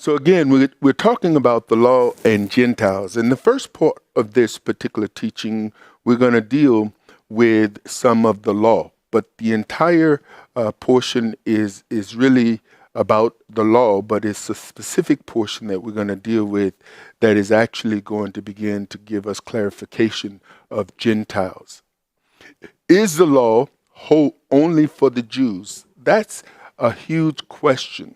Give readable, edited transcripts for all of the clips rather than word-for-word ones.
So again, we're talking about the law and Gentiles. In the first part of this particular teaching, we're going to deal with some of the law, but the entire portion is really about the law, but it's a specific portion that we're going to deal with that is actually going to begin to give us clarification of Gentiles. Is the law only for the Jews? That's a huge question.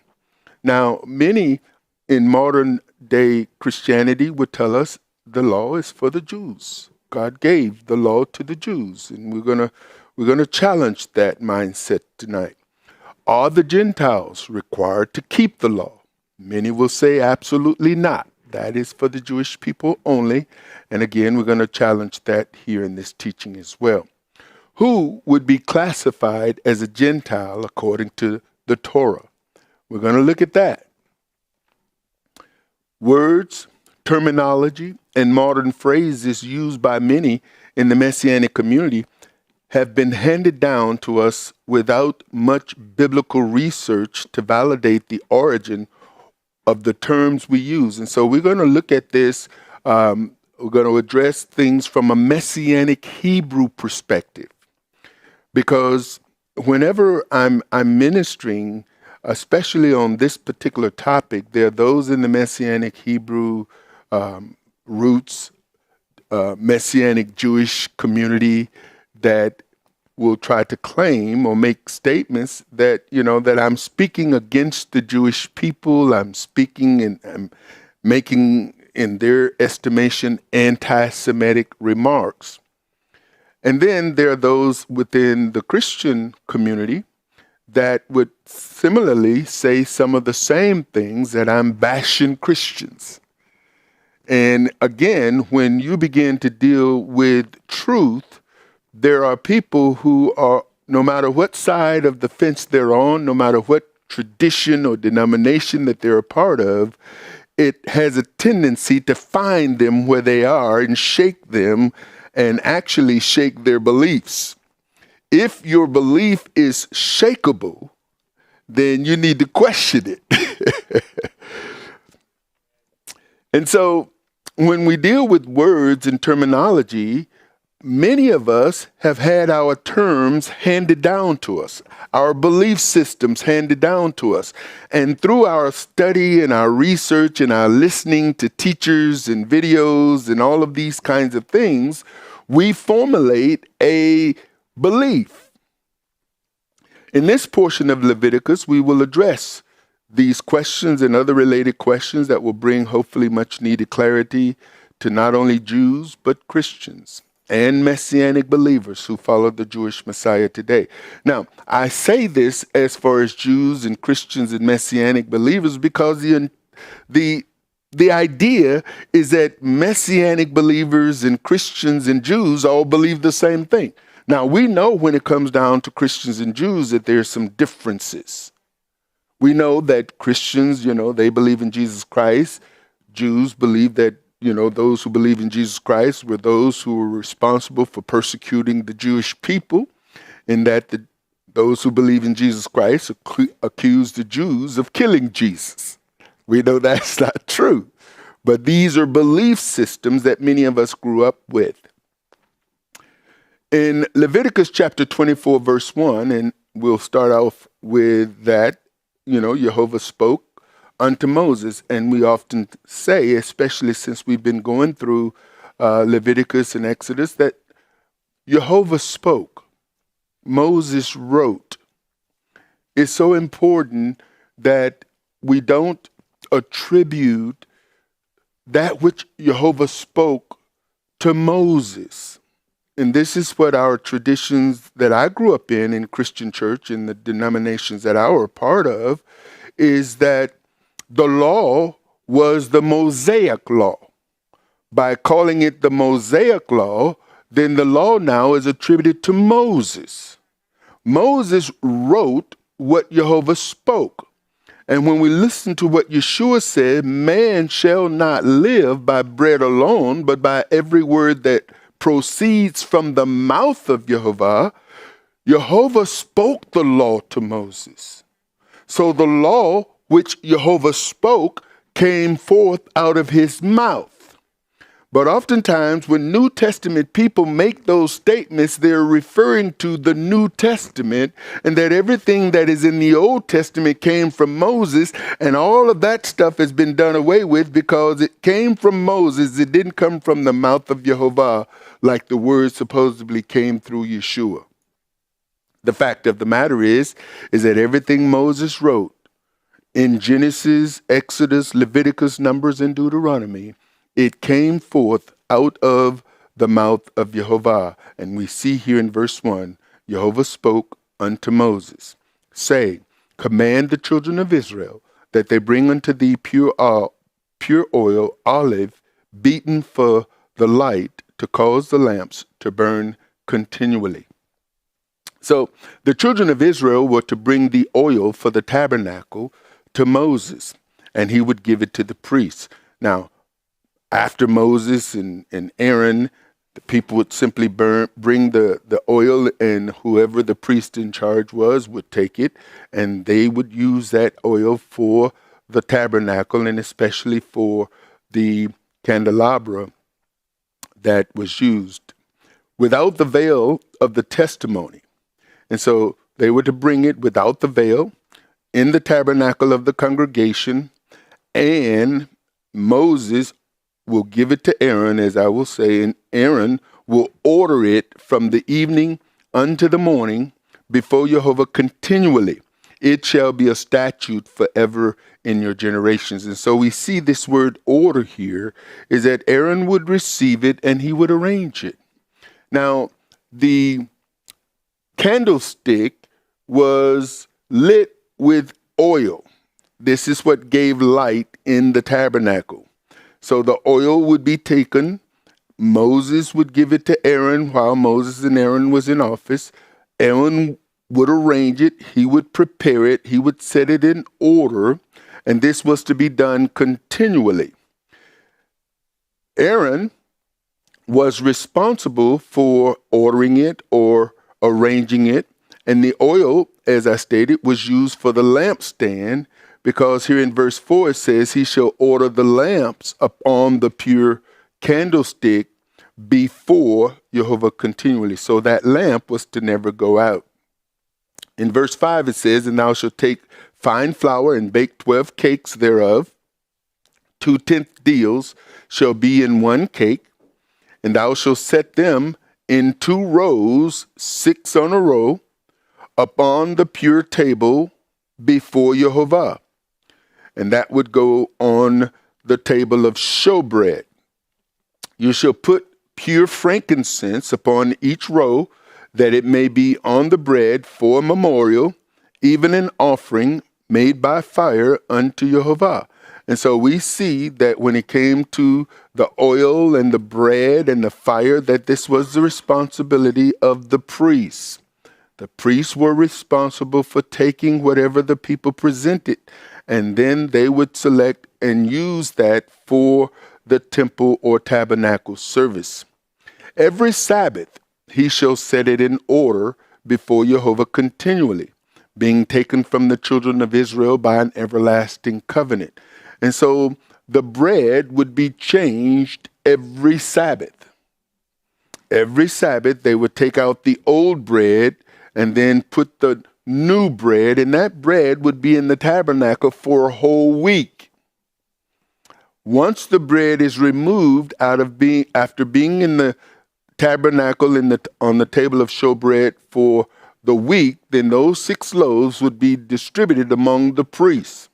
Now, many in modern day Christianity would tell us the law is for the Jews. God gave the law to the Jews, and we're gonna challenge that mindset tonight. Are the Gentiles required to keep the law? Many will say absolutely not. That is for the Jewish people only. And again, we're going to challenge that here in this teaching as well. Who would be classified as a Gentile according to the Torah? We're going to look at that. Words, terminology, and modern phrases used by many in the Messianic community have been handed down to us without much biblical research to validate the origin of the terms we use. And so we're going to look at this. We're going to address things from a Messianic Hebrew perspective, because whenever I'm ministering, especially on this particular topic, there are those in the Messianic Hebrew roots, Messianic Jewish community that will try to claim or make statements that, that I'm speaking against the Jewish people. I'm speaking and I'm making, in their estimation, anti-Semitic remarks. And then there are those within the Christian community that would similarly say some of the same things, that I'm bashing Christians. And again, when you begin to deal with truth, there are people who are, no matter what side of the fence they're on, no matter what tradition or denomination that they're a part of, it has a tendency to find them where they are and shake them and actually shake their beliefs. If your belief is shakeable, then you need to question it. And so when we deal with words and terminology, many of us have had our terms handed down to us, our belief systems handed down to us. And through our study and our research and our listening to teachers and videos and all of these kinds of things, we formulate a belief. In this portion of Leviticus, we will address these questions and other related questions that will bring hopefully much needed clarity to not only Jews, but Christians and Messianic believers who follow the Jewish Messiah today. Now, I say this as far as Jews and Christians and Messianic believers because the idea is that Messianic believers and Christians and Jews all believe the same thing. Now, we know when it comes down to Christians and Jews that there's some differences. We know that Christians, they believe in Jesus Christ. Jews believe that those who believe in Jesus Christ were those who were responsible for persecuting the Jewish people, and that those who believe in Jesus Christ accuse the Jews of killing Jesus. We know that's not true, but these are belief systems that many of us grew up with. In Leviticus chapter 24, verse 1, and we'll start off with that, Jehovah spoke unto Moses. And we often say, especially since we've been going through Leviticus and Exodus, that Jehovah spoke, Moses wrote. It's so important that we don't attribute that which Jehovah spoke to Moses. And this is what our traditions that I grew up in Christian church, in the denominations that I were a part of, is that the law was the Mosaic law. By calling it the Mosaic law, then the law now is attributed to Moses. Moses wrote what Jehovah spoke. And when we listen to what Yeshua said, man shall not live by bread alone, but by every word that proceeds from the mouth of Jehovah. Jehovah spoke the law to Moses. So the law which Jehovah spoke came forth out of his mouth. But oftentimes when New Testament people make those statements, they're referring to the New Testament, and that everything that is in the Old Testament came from Moses, and all of that stuff has been done away with because it came from Moses. It didn't come from the mouth of Jehovah like the word supposedly came through Yeshua. The fact of the matter is that everything Moses wrote in Genesis, Exodus, Leviticus, Numbers, and Deuteronomy, it came forth out of the mouth of Jehovah. And we see here in verse 1, Jehovah spoke unto Moses, saying, command the children of Israel that they bring unto thee pure oil, olive, beaten for the light, to cause the lamps to burn continually. So the children of Israel were to bring the oil for the tabernacle to Moses, and he would give it to the priests. Now, after Moses and Aaron, the people would simply bring the oil, and whoever the priest in charge was would take it, and they would use that oil for the tabernacle and especially for the candelabra that was used without the veil of the testimony. And so they were to bring it without the veil in the tabernacle of the congregation, and Moses will give it to Aaron, as I will say, and Aaron will order it from the evening unto the morning before Jehovah continually. It shall be a statute forever in your generations. And so we see this word order here is that Aaron would receive it and he would arrange it. Now, the candlestick was lit with oil. This is what gave light in the tabernacle. So the oil would be taken. Moses would give it to Aaron while Moses and Aaron was in office. Aaron would arrange it. He would prepare it. He would set it in order. And this was to be done continually. Aaron was responsible for ordering it or arranging it. And the oil, as I stated, was used for the lampstand, because here in verse 4 it says, he shall order the lamps upon the pure candlestick before Jehovah continually. So that lamp was to never go out. In verse 5 it says, and thou shalt take fine flour and bake 12 cakes thereof. 2/10 deals shall be in one cake, and thou shalt set them in 2 rows, 6 on a row, upon the pure table before Jehovah. And that would go on the table of showbread. You shall put pure frankincense upon each row, that it may be on the bread for a memorial, even an offering made by fire unto Jehovah. And so we see that when it came to the oil and the bread and the fire, that this was the responsibility of the priests. The priests were responsible for taking whatever the people presented, and then they would select and use that for the temple or tabernacle service. Every Sabbath he shall set it in order before Jehovah continually, being taken from the children of Israel by an everlasting covenant. And so the bread would be changed every Sabbath. Every Sabbath they would take out the old bread and then put the new bread, and that bread would be in the tabernacle for a whole week. Once the bread is removed after being in the tabernacle on the table of showbread for the week, then those 6 loaves would be distributed among the priests.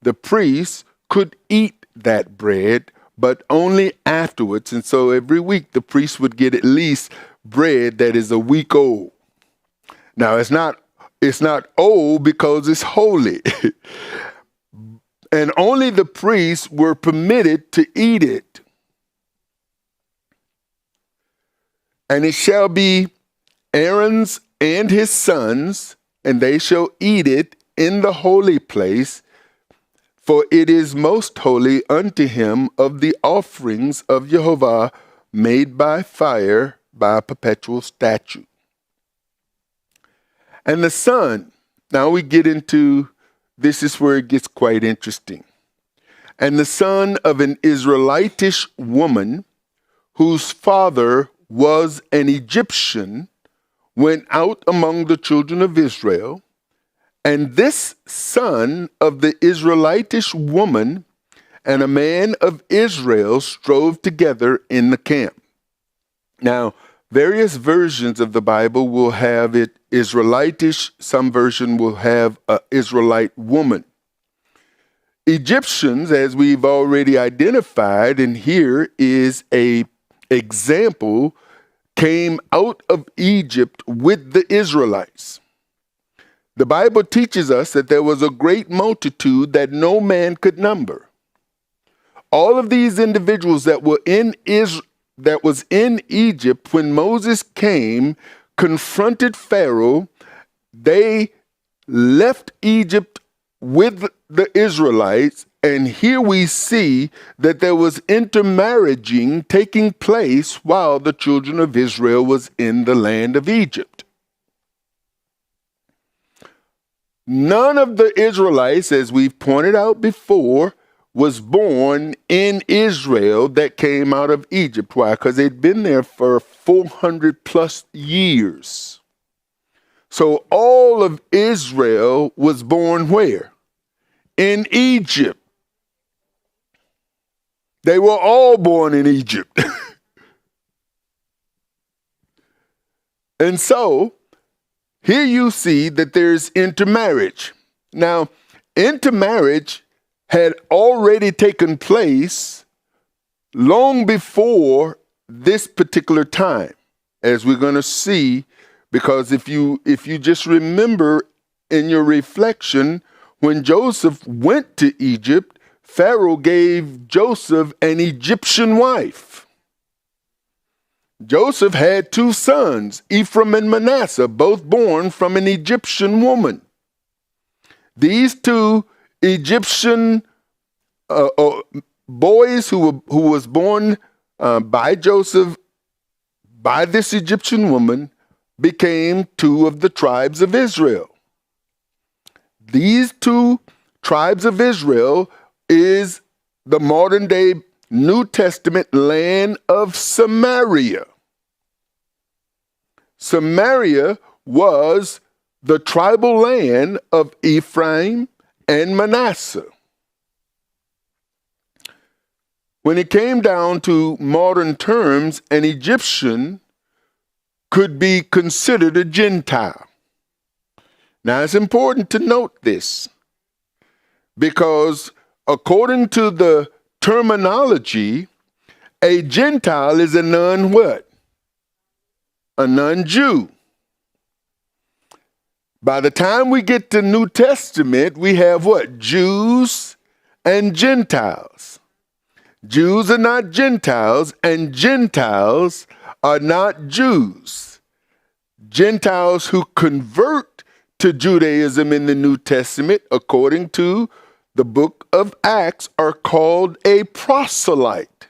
The priests could eat that bread, but only afterwards. And so every week the priest would get at least bread that is a week old. Now it's not old because it's holy. And only the priests were permitted to eat it. And it shall be Aaron's and his sons, and they shall eat it in the holy place, for it is most holy unto him of the offerings of Jehovah made by fire by a perpetual statute. And the son, now we get into, this is where it gets quite interesting. And the son of an Israelitish woman, whose father was an Egyptian, went out among the children of Israel. And this son of the Israelitish woman and a man of Israel strove together in the camp. Now, various versions of the Bible will have it Israelitish. Some version will have an Israelite woman. Egyptians, as we've already identified, and here is a example, came out of Egypt with the Israelites. The Bible teaches us that there was a great multitude that no man could number. All of these individuals that were in that was in Egypt when Moses came, confronted Pharaoh. They left Egypt with the Israelites, and here we see that there was intermarrying taking place while the children of Israel was in the land of Egypt. None of the Israelites, as we've pointed out before, was born in Israel that came out of Egypt. Why? Because they'd been there for 400 plus years. So all of Israel was born where? In Egypt. They were all born in Egypt. And so here you see that there's intermarriage. Now, intermarriage had already taken place long before this particular time, as we're going to see, because if you just remember in your reflection, when Joseph went to Egypt, Pharaoh gave Joseph an Egyptian wife. Joseph had two sons, Ephraim and Manasseh, both born from an Egyptian woman. These two Egyptian boys who was born by Joseph by this Egyptian woman became two of the tribes of Israel. These two tribes of Israel is the modern day New Testament land of Samaria. Samaria was the tribal land of Ephraim and Manasseh. When it came down to modern terms, an Egyptian could be considered a Gentile. Now, it's important to note this because according to the terminology, a Gentile is a non-what? A non-Jew. By the time we get to New Testament, we have what? Jews and Gentiles. Jews are not Gentiles, and Gentiles are not Jews. Gentiles who convert to Judaism in the New Testament, according to the book of Acts, are called a proselyte.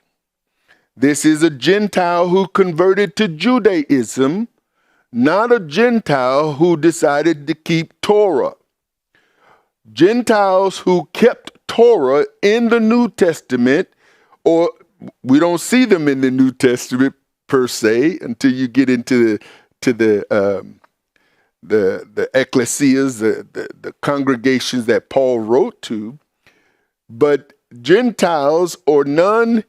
This is a Gentile who converted to Judaism, not a Gentile who decided to keep Torah. Gentiles who kept Torah in the New Testament, or we don't see them in the New Testament per se until you get into the ecclesias, the congregations that Paul wrote to. But Gentiles or non-Hebrew,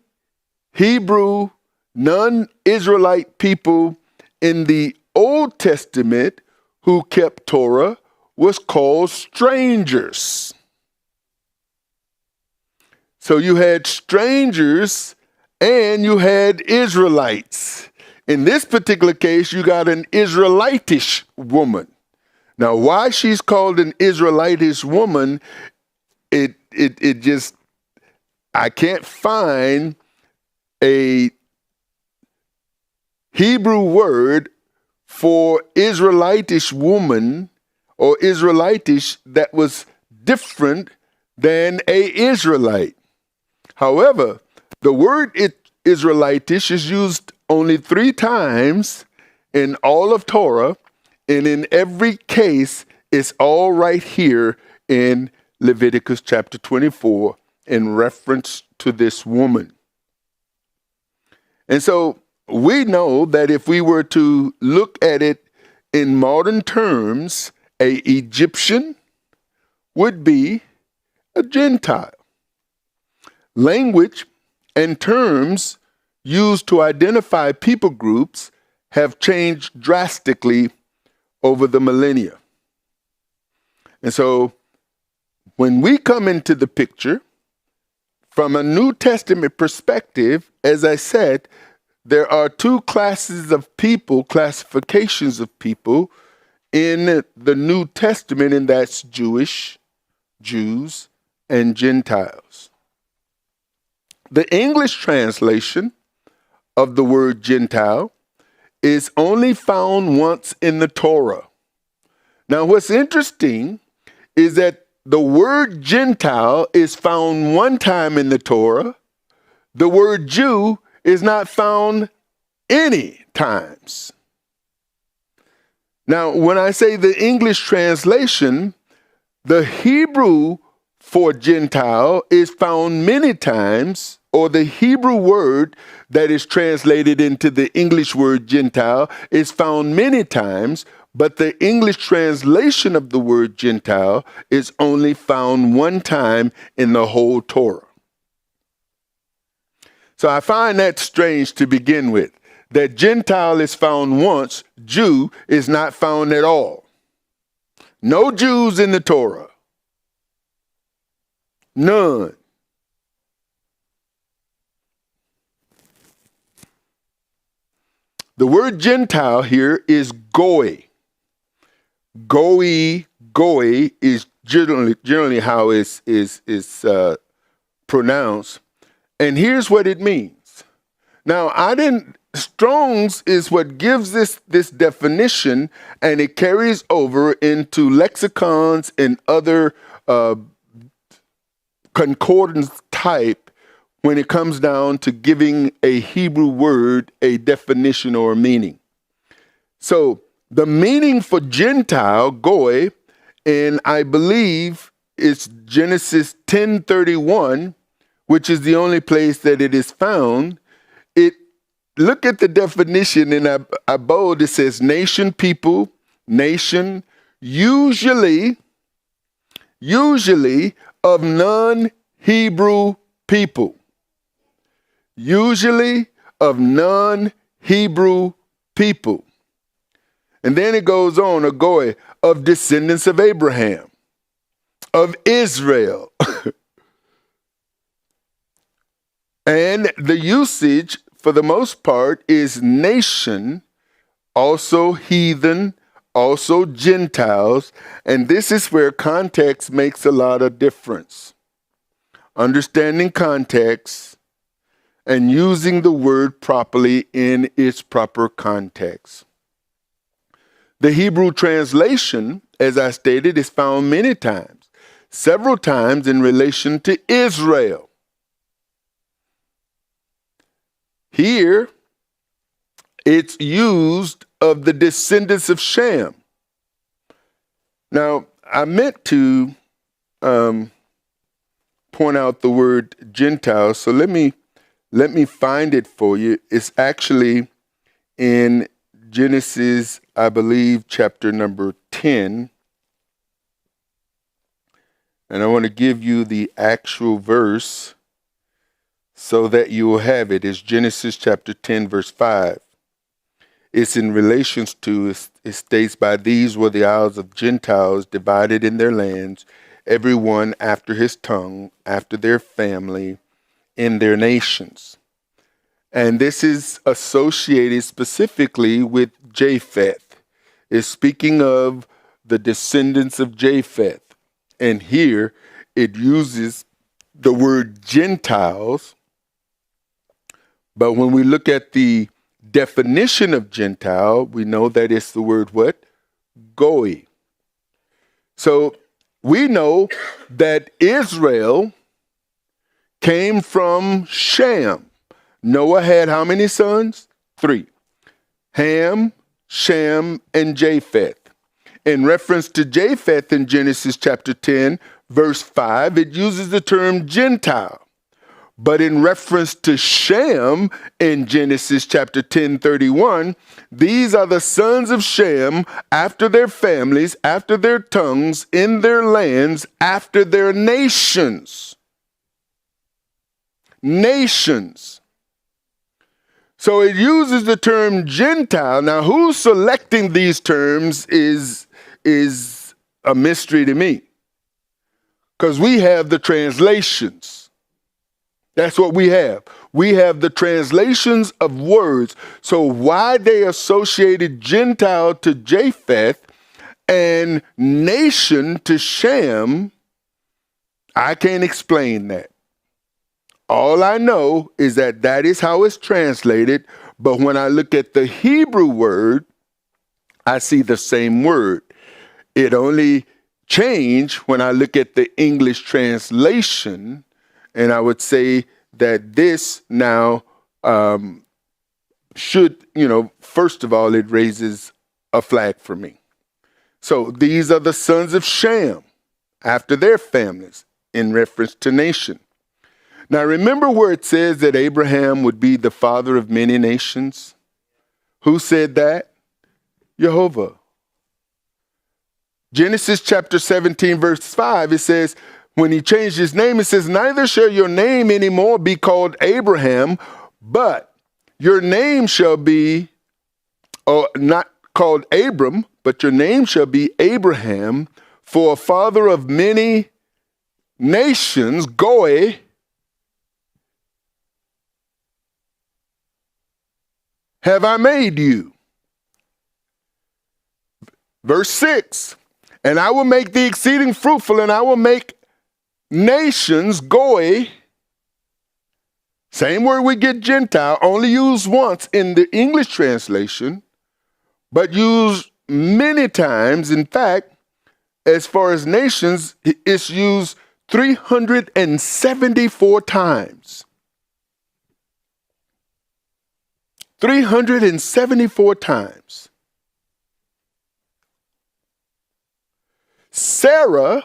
non-Israelite people in the Old Testament who kept Torah was called strangers. So you had strangers and you had Israelites. In this particular case, you got an Israelitish woman. Now, why she's called an Israelitish woman, it just, I can't find a Hebrew word for Israelitish woman or Israelitish that was different than a Israelite. However, the word Israelitish is used only 3 times in all of Torah, and in every case, it's all right here in Leviticus chapter 24 in reference to this woman. And so we know that if we were to look at it in modern terms, a Egyptian would be a Gentile. Language and terms used to identify people groups have changed drastically over the millennia. And so when we come into the picture, from a New Testament perspective, as I said, there are two classes of people, classifications of people in the New Testament, and that's Jewish, Jews, and Gentiles. The English translation of the word Gentile is only found once in the Torah. Now, what's interesting is that the word Gentile is found one time in the Torah. The word Jew is not found any times. Now, when I say the English translation, the Hebrew for Gentile is found many times, or the Hebrew word that is translated into the English word Gentile is found many times, but the English translation of the word Gentile is only found one time in the whole Torah. So I find that strange to begin with, that Gentile is found once, Jew is not found at all. No Jews in the Torah. None. The word Gentile here is goy. Goy is generally how it's pronounced. And here's what it means. Now, Strong's is what gives this definition, and it carries over into lexicons and other concordance type when it comes down to giving a Hebrew word a definition or a meaning. So the meaning for Gentile, goy, and I believe it's Genesis 10:31, which is the only place that it is found. Look at the definition in Abode. It says nation, people, nation, usually of non-Hebrew people. Usually of non-Hebrew people. And then it goes on, a goy, of descendants of Abraham, of Israel. And the usage, for the most part, is nation, also heathen, also Gentiles, and this is where context makes a lot of difference. Understanding context and using the word properly in its proper context. The Hebrew translation, as I stated, is found many times, several times in relation to Israel. Here, it's used of the descendants of Shem. Now, I meant to point out the word Gentile, so let me find it for you. It's actually in Genesis, I believe, chapter number 10. And I want to give you the actual verse so that you will have it. It's Genesis chapter 10, verse 5. It's in relations to, it states, by these were the isles of Gentiles divided in their lands, every one after his tongue, after their family, in their nations. And this is associated specifically with Japheth. It's speaking of the descendants of Japheth. And here it uses the word Gentiles. But when we look at the definition of Gentile, we know that it's the word what? Goy. So we know that Israel came from Shem. Noah had how many sons? 3. Ham, Shem, and Japheth. In reference to Japheth in Genesis chapter 10, verse 5, it uses the term Gentile. But in reference to Shem in Genesis chapter 10:31, these are the sons of Shem after their families, after their tongues, in their lands, after their nations. Nations. So it uses the term Gentile. Now, who's selecting these terms is a mystery to me, because we have the translations. That's what we have. We have the translations of words. So why they associated Gentile to Japheth and nation to Shem, I can't explain that. All I know is that that is how it's translated. But when I look at the Hebrew word, I see the same word. It only changed when I look at the English translation. And I would say that this now should, first of all, it raises a flag for me. So these are the sons of Shem after their families in reference to nation. Now remember where it says that Abraham would be the father of many nations? Who said that? Jehovah. Genesis chapter 17 verse 5, it says, when he changed his name, it says, neither shall your name anymore be called Abraham, but your name shall be, or not called Abram, but your name shall be Abraham, for a father of many nations, Goy, have I made you. Verse 6, and I will make thee exceeding fruitful, and I will make nations, Goy, same word we get Gentile, only used once in the English translation, but used many times. In fact, as far as nations, it's used 374 times. 374 times. Sarah,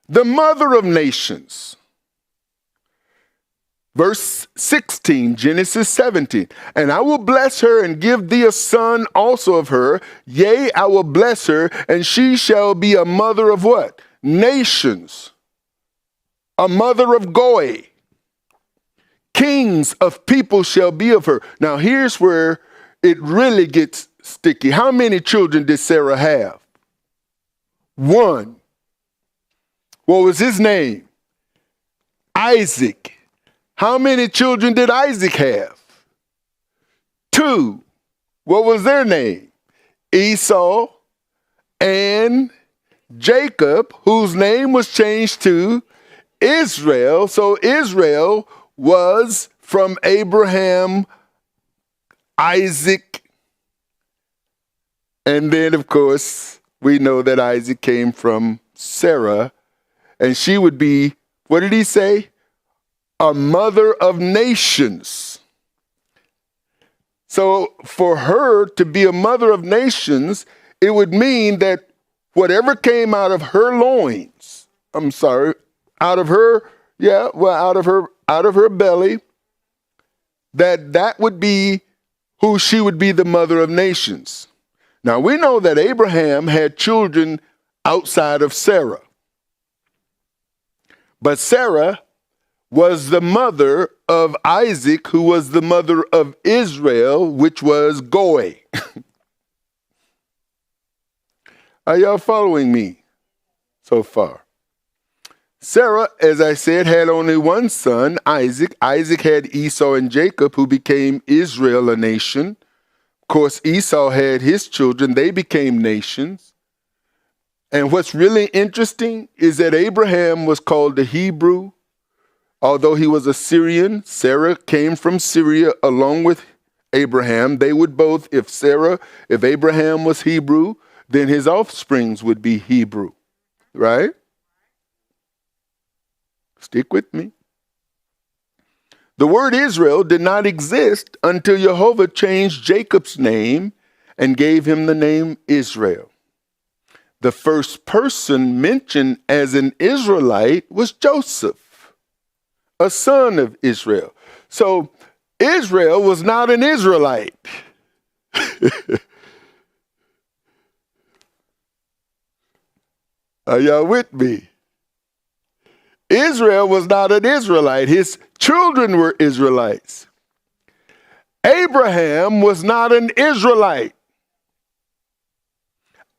the mother of nations. Verse 16, Genesis 17. And I will bless her and give thee a son also of her. Yea, I will bless her, and she shall be a mother of what? Nations. A mother of Goy. Kings of people shall be of her. Now here's where it really gets sticky. How many children did Sarah have? One. What was his name? Isaac. How many children did Isaac have? Two. What was their name? Esau and Jacob, whose name was changed to Israel. So Israel was from Abraham, Isaac, and then, of course, we know that Isaac came from Sarah, and she would be, what did he say? A mother of nations. So for her to be a mother of nations, it would mean that whatever came out of her loins, out of her belly, that would be who she would be the mother of nations. Now we know that Abraham had children outside of Sarah. But Sarah was the mother of Isaac, who was the mother of Israel, which was Goy. Are y'all following me so far? Sarah, as I said, had only one son, Isaac. Isaac had Esau and Jacob, who became Israel, a nation. Of course, Esau had his children. They became nations. And what's really interesting is that Abraham was called the Hebrew. Although he was a Syrian, Sarah came from Syria along with Abraham. They would both, if Abraham was Hebrew, then his offsprings would be Hebrew, right? Stick with me. The word Israel did not exist until Jehovah changed Jacob's name and gave him the name Israel. the first person mentioned as an Israelite was Joseph, a son of Israel. So Israel was not an Israelite. Are y'all with me? Israel was not an Israelite. His children were Israelites. Abraham was not an Israelite.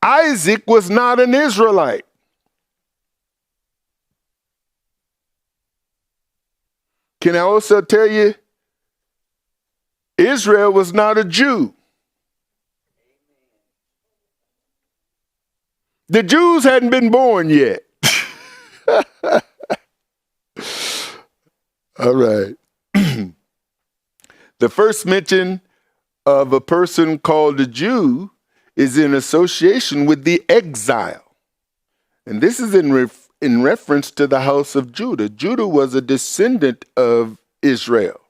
Isaac was not an Israelite. Can I also tell you, Israel was not a Jew. The Jews hadn't been born yet. All right. The first mention of a person called a Jew is in association with the exile. And this is in reference to the house of Judah. Judah was a descendant of Israel.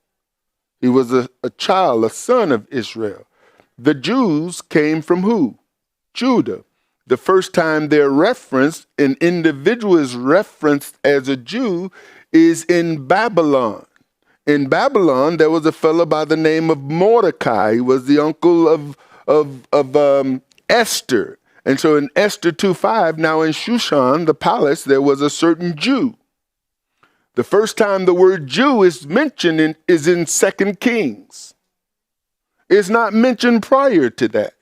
He was a child, a son of Israel. The Jews came from who? Judah. The first time they're referenced, an individual is referenced as a Jew, is in Babylon. In Babylon, there was a fellow by the name of Mordecai. He was the uncle of Esther. And so in Esther 2:5, now in Shushan, the palace, there was a certain Jew. The first time the word Jew is mentioned is in 2 Kings. It's not mentioned prior to that.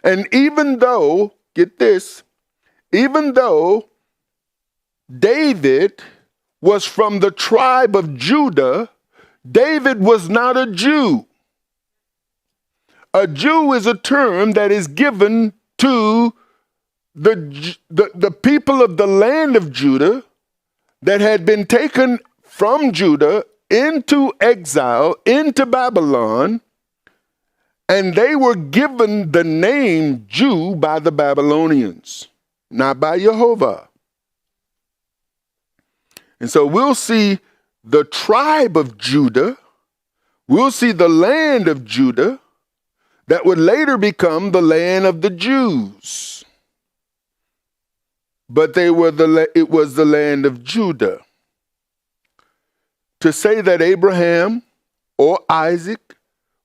And even though, get this, even though David was from the tribe of Judah, David was not a Jew. A Jew is a term that is given to the people of the land of Judah that had been taken from Judah into exile, into Babylon, and they were given the name Jew by the Babylonians, not by Jehovah. And so we'll see the tribe of Judah, we'll see the land of Judah, that would later become the land of the Jews. But it was the land of Judah. To say that Abraham or Isaac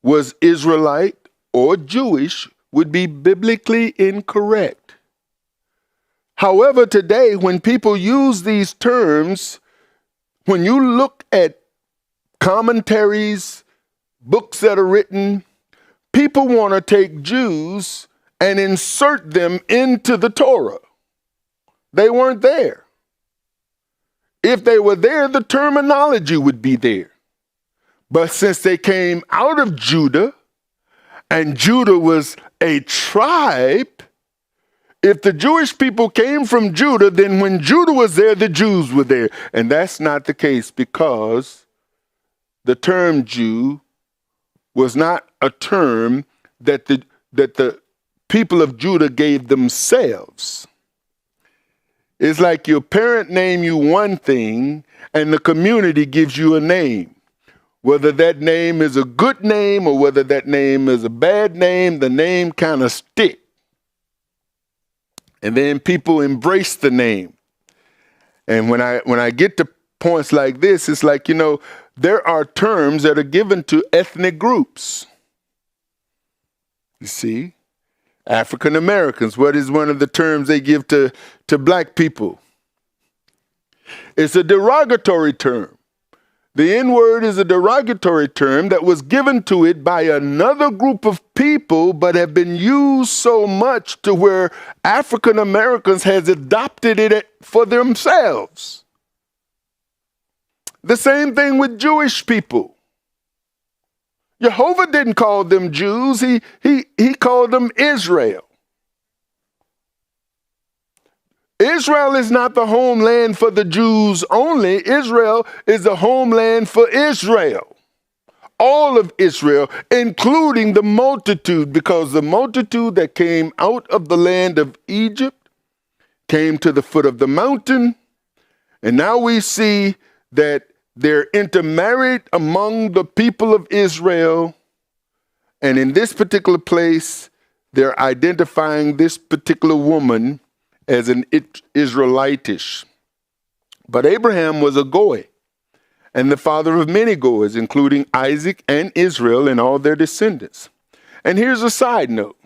was Israelite or Jewish would be biblically incorrect. However, today, when people use these terms, when you look at commentaries, books that are written, people want to take Jews and insert them into the Torah. They weren't there. If they were there, the terminology would be there. But since they came out of Judah, and Judah was a tribe, if the Jewish people came from Judah, then when Judah was there, the Jews were there. And that's not the case, because the term Jew was not a term that the people of Judah gave themselves. It's like your parent name you one thing and the community gives you a name. Whether that name is a good name or whether that name is a bad name, the name kind of stick. And then people embrace the name. And when I get to points like this, it's like, there are terms that are given to ethnic groups. You see, African Americans, what is one of the terms they give to black people? It's a derogatory term. The N-word is a derogatory term that was given to it by another group of people, but have been used so much to where African Americans has adopted it for themselves. The same thing with Jewish people. Jehovah didn't call them Jews, he called them Israel. Israel is not the homeland for the Jews only. Israel is the homeland for Israel. All of Israel, including the multitude, because the multitude that came out of the land of Egypt came to the foot of the mountain. And now we see that they're intermarried among the people of Israel. And in this particular place, they're identifying this particular woman as an Israelitish. But Abraham was a Goy, and the father of many Goys, including Isaac and Israel and all their descendants. And here's a side note.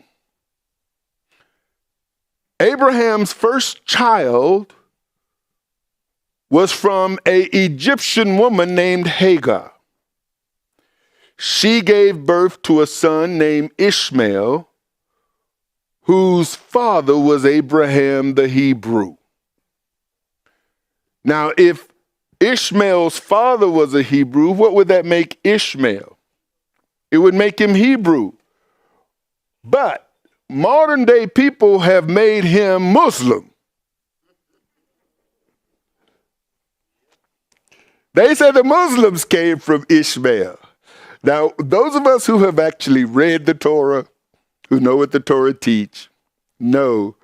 Abraham's first child was from an Egyptian woman named Hagar. She gave birth to a son named Ishmael, whose father was Abraham the Hebrew. Now, if Ishmael's father was a Hebrew, what would that make Ishmael? It would make him Hebrew. But modern day people have made him Muslim. They said the Muslims came from Ishmael. Now, those of us who have actually read the Torah, who know what the Torah teach, know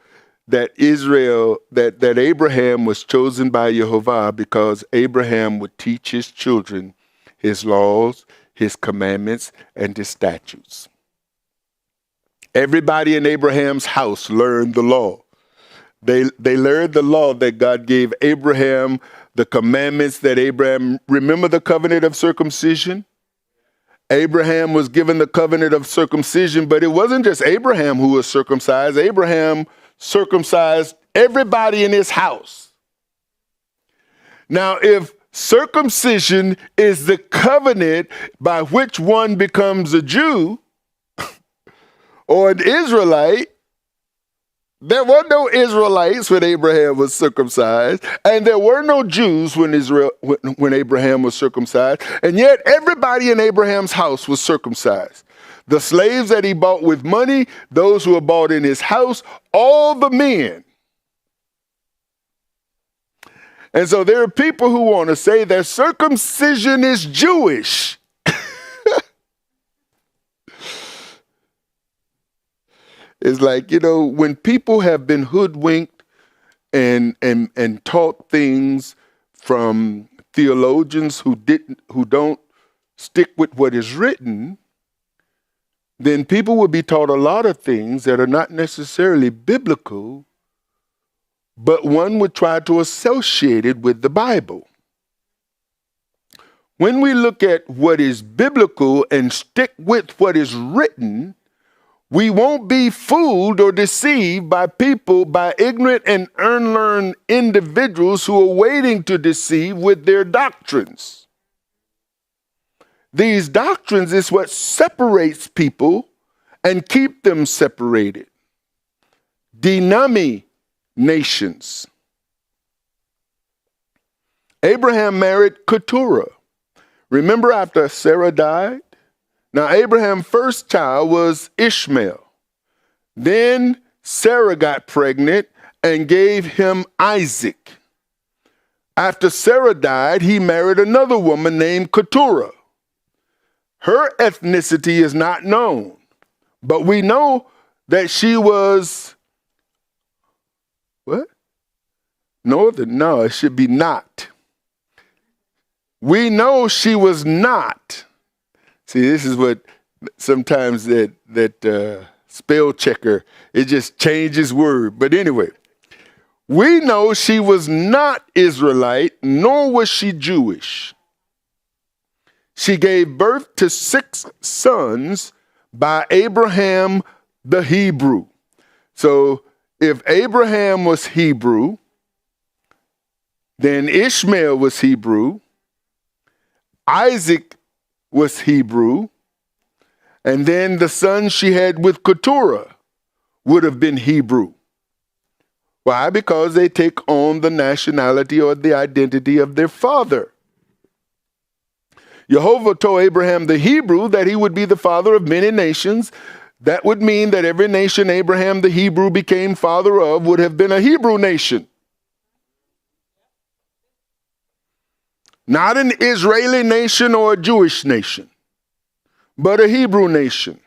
that that Abraham was chosen by Jehovah because Abraham would teach his children his laws, his commandments, and his statutes. Everybody in Abraham's house learned the law. They learned the law that God gave Abraham, the commandments that Abraham, remember the covenant of circumcision? Abraham was given the covenant of circumcision, but it wasn't just Abraham who was circumcised. Abraham circumcised everybody in his house. Now, if circumcision is the covenant by which one becomes a Jew or an Israelite, there were no Israelites when Abraham was circumcised, and there were no Jews when Abraham was circumcised, and yet everybody in Abraham's house was circumcised. The slaves that he bought with money, those who were bought in his house, all the men. And so there are people who want to say that circumcision is Jewish. It's like, when people have been hoodwinked and taught things from theologians who don't stick with what is written, then people will be taught a lot of things that are not necessarily biblical, but one would try to associate it with the Bible. When we look at what is biblical and stick with what is written, we won't be fooled or deceived by ignorant and unlearned individuals who are waiting to deceive with their doctrines. These doctrines is what separates people and keep them separated. Denominations. Abraham married Keturah. Remember after Sarah died? Now, Abraham's first child was Ishmael. Then Sarah got pregnant and gave him Isaac. After Sarah died, he married another woman named Keturah. Her ethnicity is not known, but we know that she was, what? Northern? No, it should be not. We know she was not. See, this is what sometimes that spell checker, it just changes word. But anyway, we know she was not Israelite, nor was she Jewish. She gave birth to 6 sons by Abraham the Hebrew. So if Abraham was Hebrew, then Ishmael was Hebrew, Isaac was Hebrew, and then the son she had with Keturah would have been Hebrew. Why? Because they take on the nationality or the identity of their father. Jehovah told Abraham the Hebrew that he would be the father of many nations. That would mean that every nation Abraham the Hebrew became father of would have been a Hebrew nation. Not an Israeli nation or a Jewish nation, but a Hebrew nation.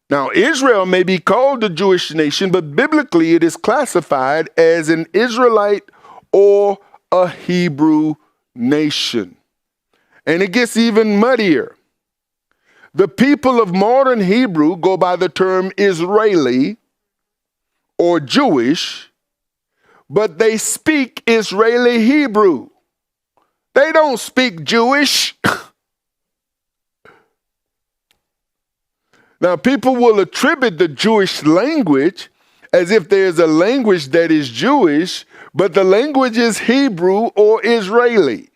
Now, Israel may be called a Jewish nation, but biblically it is classified as an Israelite or a Hebrew nation. And it gets even muddier. The people of modern Hebrew go by the term Israeli or Jewish, but they speak Israeli Hebrew. They don't speak Jewish. Now, people will attribute the Jewish language as if there's a language that is Jewish, but the language is Hebrew or Israeli.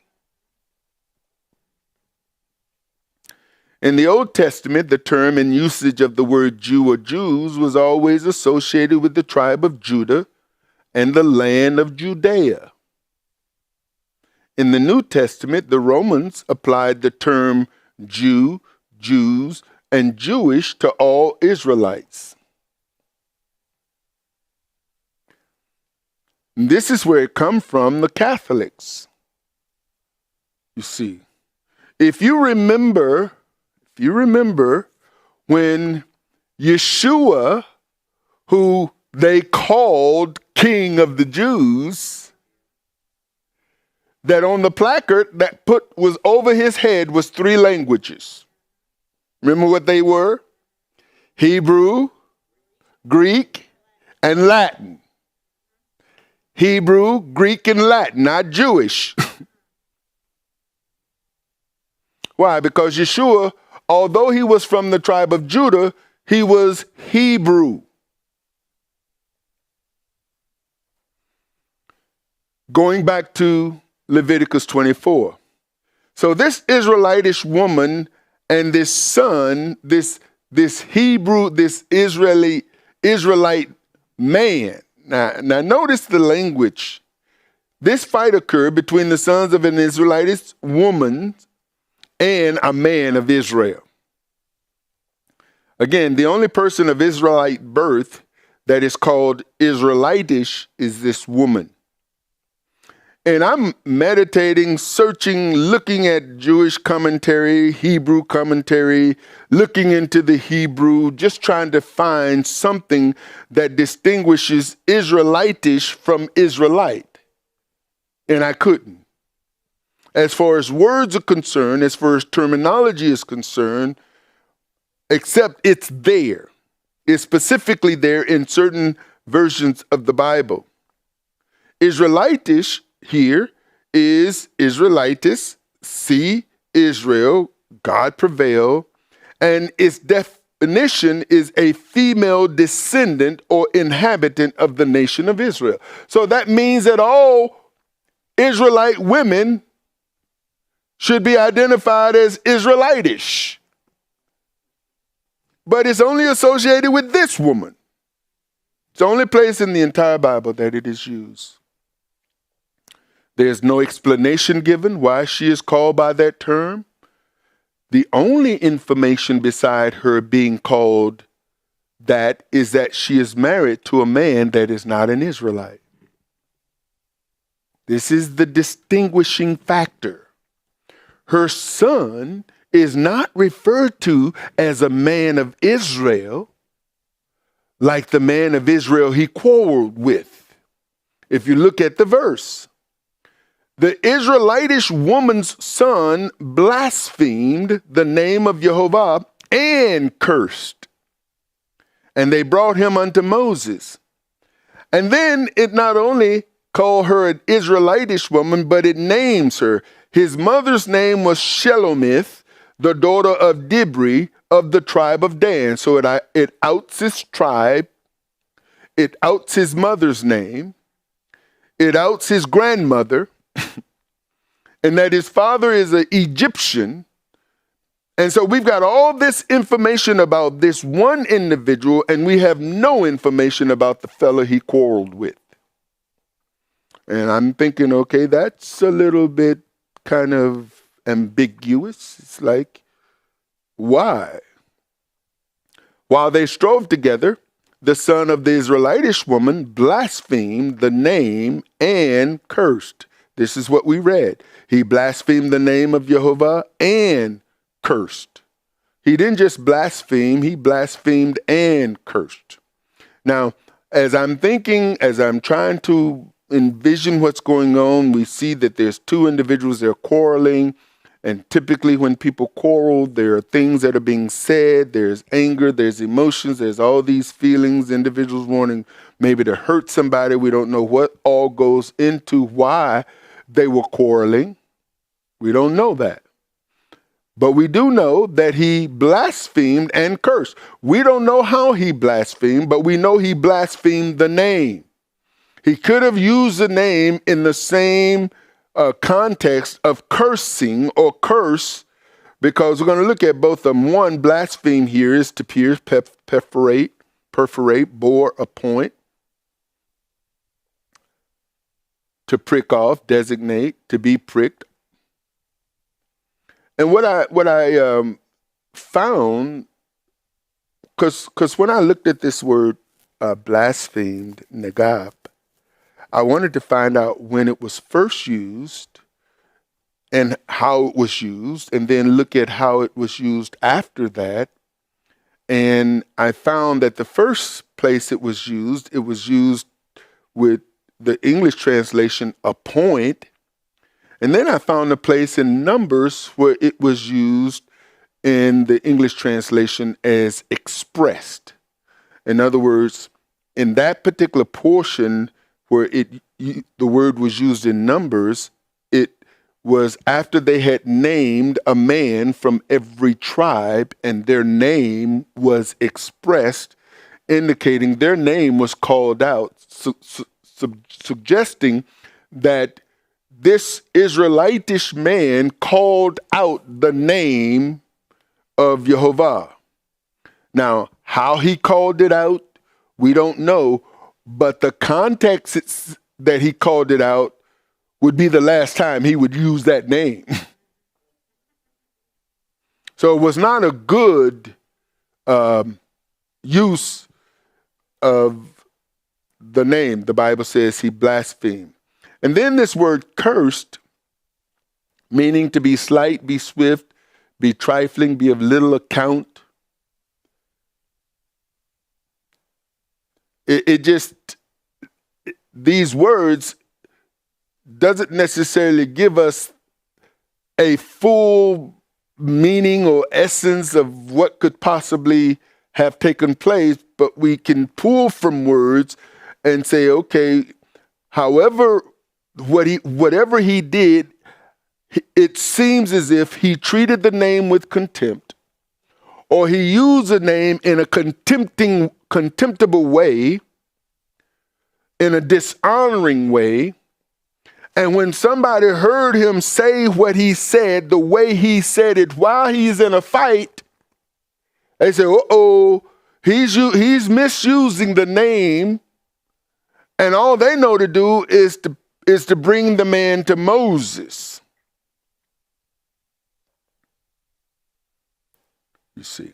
In the Old Testament, the term and usage of the word Jew or Jews was always associated with the tribe of Judah and the land of Judea. In the New Testament, the Romans applied the term Jew, Jews, and Jewish to all Israelites. This is where it comes from, the Catholics. You see, if you remember when Yeshua, who they called King of the Jews, that on the placard that was over his head was 3 languages. Remember what they were? Hebrew, Greek, and Latin. Hebrew, Greek, and Latin, not Jewish. Why? Because Yeshua, although he was from the tribe of Judah, he was Hebrew. Going back to Leviticus 24. So this Israelitish woman and this son, this Hebrew, this Israelite man. Now notice the language. This fight occurred between the sons of an Israelitish woman and a man of Israel. Again, the only person of Israelite birth that is called Israelitish is this woman. And I'm meditating, searching, looking at Jewish commentary, Hebrew commentary, looking into the Hebrew, just trying to find something that distinguishes Israelitish from Israelite. And I couldn't. As far as words are concerned, as far as terminology is concerned, except it's there. It's specifically there in certain versions of the Bible. Israelitish here is Israelitis, see Israel, God prevail, and its definition is a female descendant or inhabitant of the nation of Israel. So that means that all Israelite women should be identified as Israelitish. But it's only associated with this woman. It's the only place in the entire Bible that it is used. There's no explanation given why she is called by that term. The only information beside her being called that is that she is married to a man that is not an Israelite. This is the distinguishing factor. Her son is not referred to as a man of Israel, like the man of Israel he quarreled with. If you look at the verse, the Israelitish woman's son blasphemed the name of Jehovah and cursed. And they brought him unto Moses. And then it not only called her an Israelitish woman, but it names her. His mother's name was Shelomith, the daughter of Dibri of the tribe of Dan. So it outs his tribe. It outs his mother's name. It outs his grandmother. And that his father is an Egyptian. And so we've got all this information about this one individual, and we have no information about the fellow he quarreled with. And I'm thinking, okay, that's a little bit kind of ambiguous. It's like, why? While they strove together, the son of the Israelitish woman blasphemed the name and cursed. This is what we read. He blasphemed the name of Jehovah and cursed. He didn't just blaspheme, he blasphemed and cursed. Now, as I'm thinking, as I'm trying to envision what's going on, we see that there's 2 individuals, they're quarreling, And typically when people quarrel, there are things that are being said, there's anger, there's emotions, there's all these feelings, individuals wanting maybe to hurt somebody. We don't know what all goes into why they were quarreling. We don't know that. But we do know that he blasphemed and cursed. We don't know how he blasphemed, but we know he blasphemed the name. He could have used the name in the same context of cursing or curse, because we're going to look at both of them. One, blaspheme here is to pierce, perforate, bore a point, to prick off, designate, to be pricked. And what I found, because when I looked at this word blasphemed, negab, I wanted to find out when it was first used and how it was used, and then look at how it was used after that. And I found that the first place it was used with the English translation, appoint. And then I found a place in Numbers where it was used in the English translation as expressed. In other words, in that particular portion where the word was used in Numbers, it was after they had named a man from every tribe, and their name was expressed, indicating their name was called out, suggesting that this Israelitish man called out the name of Jehovah. Now, how he called it out, we don't know, but the context that he called it out would be the last time he would use that name. So it was not a good use of the name. The Bible says he blasphemed. And then this word cursed, meaning to be slight, be swift, be trifling, be of little account. These words doesn't necessarily give us a full meaning or essence of what could possibly have taken place, but we can pull from words and say, okay, however, whatever he did, it seems as if he treated the name with contempt, or he used the name in a contemptible way, in a dishonoring way. And when somebody heard him say what he said, the way he said it while he's in a fight, they say, uh-oh, he's misusing the name. And all they know to do is to bring the man to Moses. You see.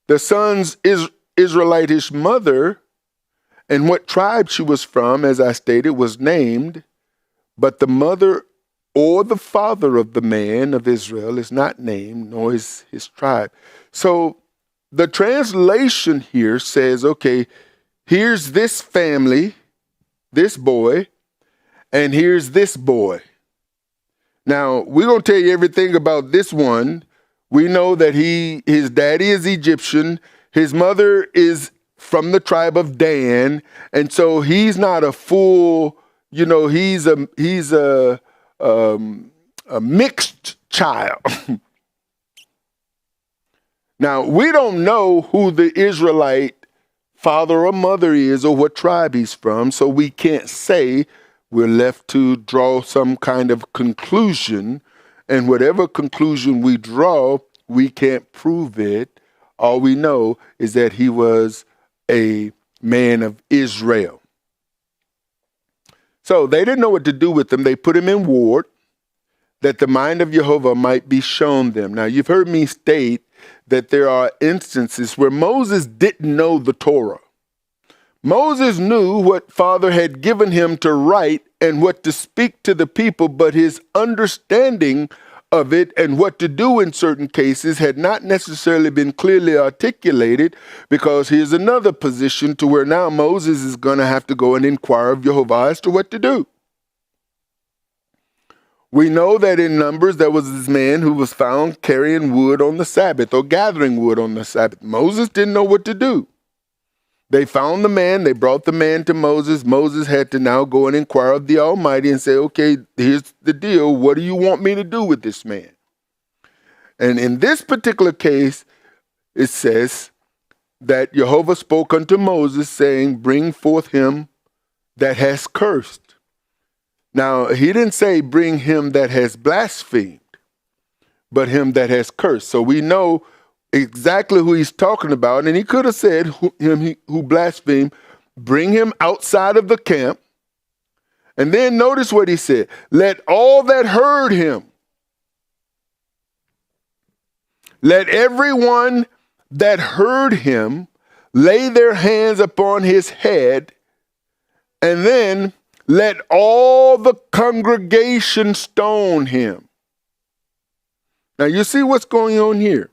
The son's Israelitish mother and what tribe she was from, as I stated, was named, but the mother or the father of the man of Israel is not named, nor is his tribe. So the translation here says, okay, here's this family, this boy, and here's this boy. Now, we're going to tell you everything about this one. We know that his daddy is Egyptian. His mother is from the tribe of Dan. And so he's not a full, he's a mixed child. Now, we don't know who the Israelite father or mother is or what tribe he's from, so we can't say. We're left to draw some kind of conclusion, and whatever conclusion we draw, we can't prove it. All we know is that he was a man of Israel. So they didn't know what to do with him. They put him in ward that the mind of Jehovah might be shown them. Now, you've heard me state that there are instances where Moses didn't know the Torah. Moses knew what Father had given him to write and what to speak to the people, but his understanding of it and what to do in certain cases had not necessarily been clearly articulated, because here's another position to where now Moses is going to have to go and inquire of Jehovah as to what to do. We know that in Numbers there was this man who was found carrying wood on the Sabbath or gathering wood on the Sabbath. Moses didn't know what to do. They found the man. They brought the man to Moses. Moses had to now go and inquire of the Almighty and say, okay, here's the deal. What do you want me to do with this man? And in this particular case, it says that Jehovah spoke unto Moses, saying, bring forth him that has cursed. Now, he didn't say bring him that has blasphemed, but him that has cursed. So we know exactly who he's talking about. And he could have said him who blasphemed, bring him outside of the camp. And then notice what he said. Let all that heard him, let everyone that heard him lay their hands upon his head, and then let all the congregation stone him. Now you see what's going on here?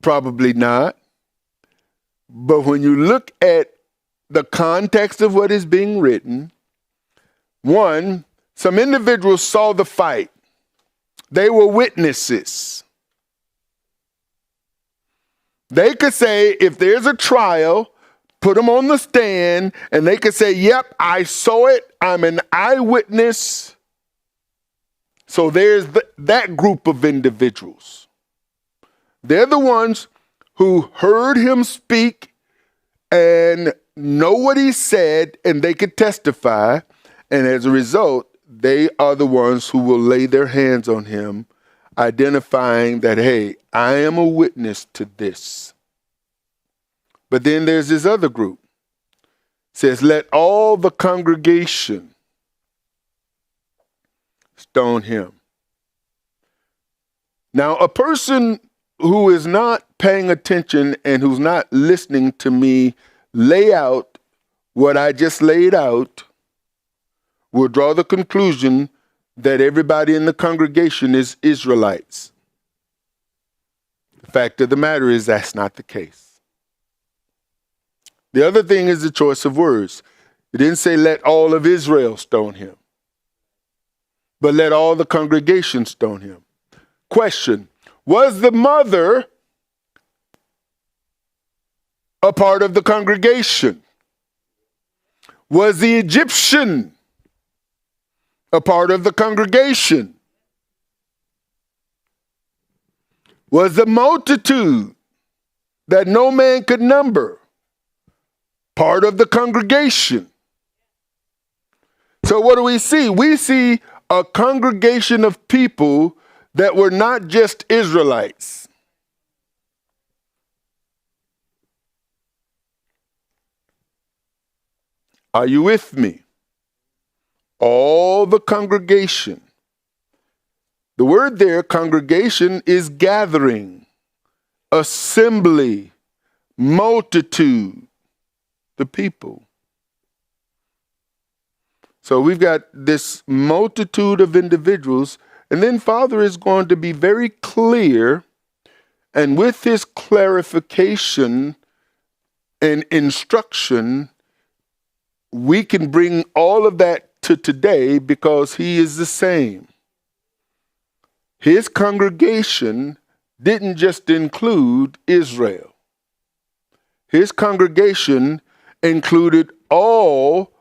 Probably not. But when you look at the context of what is being written, one, some individuals saw the fight. They were witnesses. They could say, if there's a trial, put them on the stand, and they could say, yep, I saw it. I'm an eyewitness. So there's that group of individuals. They're the ones who heard him speak and know what he said, and they could testify. And as a result, they are the ones who will lay their hands on him, identifying that, hey, I am a witness to this. But then there's this other group. It says, let all the congregation stone him. Now, a person who is not paying attention and who's not listening to me lay out what I just laid out will draw the conclusion that everybody in the congregation is Israelites. The fact of the matter is that's not the case. The other thing is the choice of words. It didn't say let all of Israel stone him, but let all the congregation stone him. Question, was the mother a part of the congregation? Was the Egyptian a part of the congregation? Was the multitude that no man could number part of the congregation? So what do we see? We see a congregation of people that were not just Israelites. Are you with me? All the congregation. The word there, congregation, is gathering, assembly, multitude, the people. So we've got this multitude of individuals, and then Father is going to be very clear, and with his clarification and instruction, we can bring all of that to today because he is the same. His congregation didn't just include Israel. His congregation included all,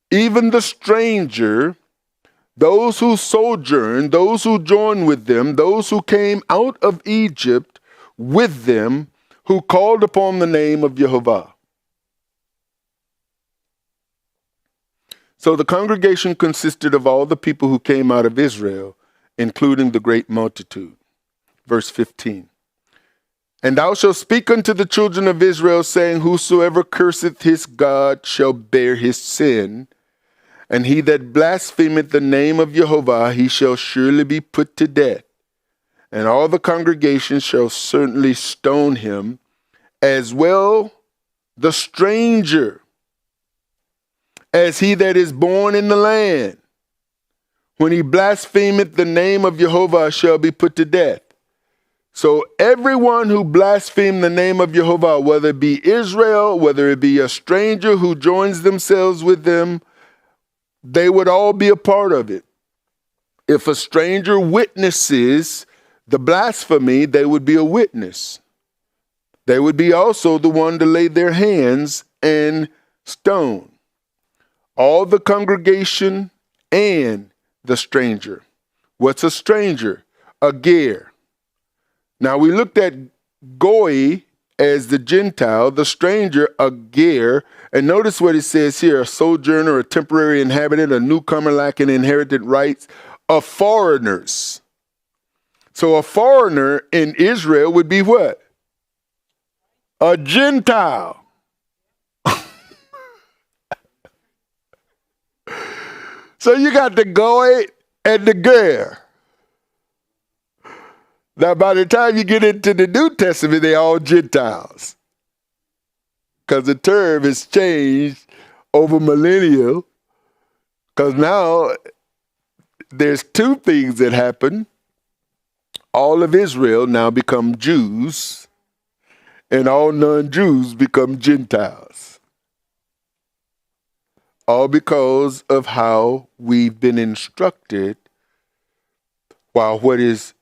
even the stranger, those who sojourned, those who joined with them, those who came out of Egypt with them, who called upon the name of Jehovah. So the congregation consisted of all the people who came out of Israel, including the great multitude. Verse 15. And thou shalt speak unto the children of Israel, saying, whosoever curseth his God shall bear his sin, and he that blasphemeth the name of Jehovah, he shall surely be put to death. And all the congregation shall certainly stone him, as well the stranger as he that is born in the land. When he blasphemeth the name of Jehovah shall be put to death. So everyone who blasphemed the name of Jehovah, whether it be Israel, whether it be a stranger who joins themselves with them, they would all be a part of it. If a stranger witnesses the blasphemy, they would be a witness. They would be also the one to lay their hands and stone all the congregation and the stranger. What's a stranger? A ger. Now we looked at goy as the Gentile, the stranger, a ger. And notice what it says here: a sojourner, a temporary inhabitant, a newcomer lacking inherited rights, of foreigners. So a foreigner in Israel would be what? A Gentile. So you got the goy and the ger. Now, by the time you get into the New Testament, they're all Gentiles. Because the term has changed over millennia. Because now there's two things that happen. All of Israel now become Jews, and all non-Jews become Gentiles. All because of how we've been instructed, while what is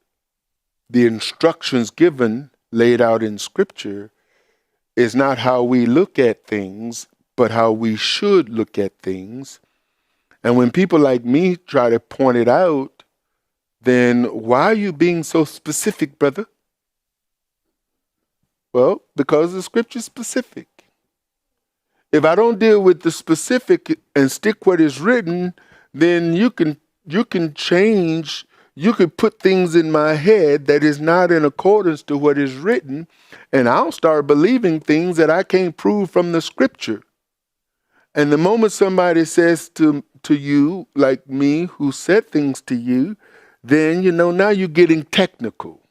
the instructions given, laid out in Scripture, is not how we look at things, but how we should look at things. And when people like me try to point it out, then why are you being so specific, brother? Well, because the Scripture's specific. If I don't deal with the specific and stick what is written, then you can change. You could put things in my head that is not in accordance to what is written, and I'll start believing things that I can't prove from the Scripture. And the moment somebody says to you, like me, who said things to you, then, now you're getting technical.